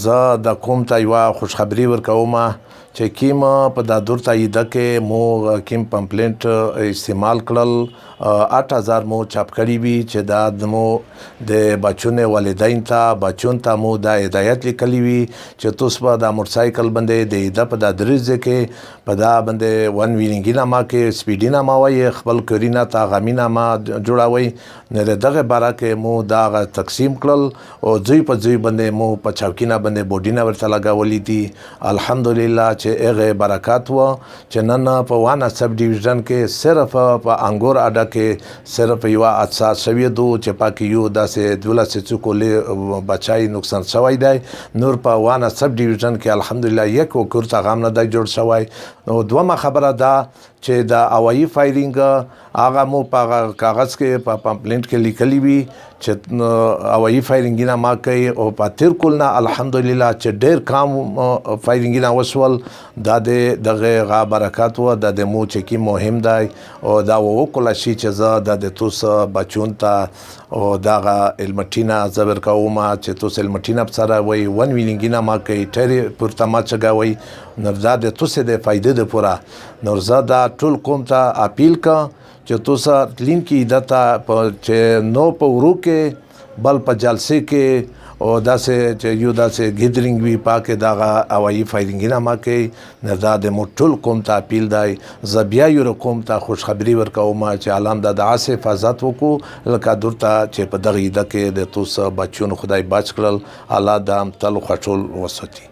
زه د قوم ته یوه خوشخبري ورکوم چې کوم په دا دور تاییده کې مو کوم پمپلینټ استعمال کړل 8000 مو چاپ کړي وي چې دا مو د بچونو والدین ته بچون ته مو دا هدایت لیکلی وي چې تاسو به دا موټرسایکل باندې د په دا درځ کې په دا باندې ون ویلینګ نامه کې سپیډي نامه وایي خپل کرینا ته غمی نامه جوړوي نه دغه باره کې مو دا تقسیم کړل او ځوی په ځوی باندې مو په چوکینه باندې بوډینه ورته لګولې دي الحمدلله چې هغه برکات و چې نن په وانه سب ډیویژن کې صرف په انګور اډه کې صرف یو حادثه شوی دو چې پاک یو داسې دولسه څوکولې بچای نقصان شوی دی نور په وانه سب ډیویژن کې الحمدلله یک وکړه غام نه دی جوړ شوی نو دومره خبره ده چې دا هوایي فایرینګ هغه مو په کاغذ کې په پمپلینټ کې لیکلی وي چې هوایي فایرینګ نه ما کوي او په تیر کول نه الحمدلله چې ډېر کام فایرینګ نه وسول دا دغه غا برکات و د مو چې کی مهم دی او دا وکول شي چې زه د توس بچون ته او دغه المټینا زبر کوم چې توس المټینا سره وای ون ویلینګ نه ما کوي ټری پورته ما چګوي نرزا د توس د فائدې د پورا نرزا دا ټول قوم ته اپیل کا چې توسا لین کی دتا چې نو په ورو کې بل په جلسه کې او داسې چې یو داسې ګیدرینګ وی پاکه دغه هوایي فایرینګ نه ما کې نردا د ټول قوم ته اپیل دی زبیا یو قوم ته خوشخبری ورکوم چې عالم د دعاسه حفاظت وکړو لکه درته چې په دغه کې د توسا بچون خدای بچ کړل الله دام تل خټول وساتي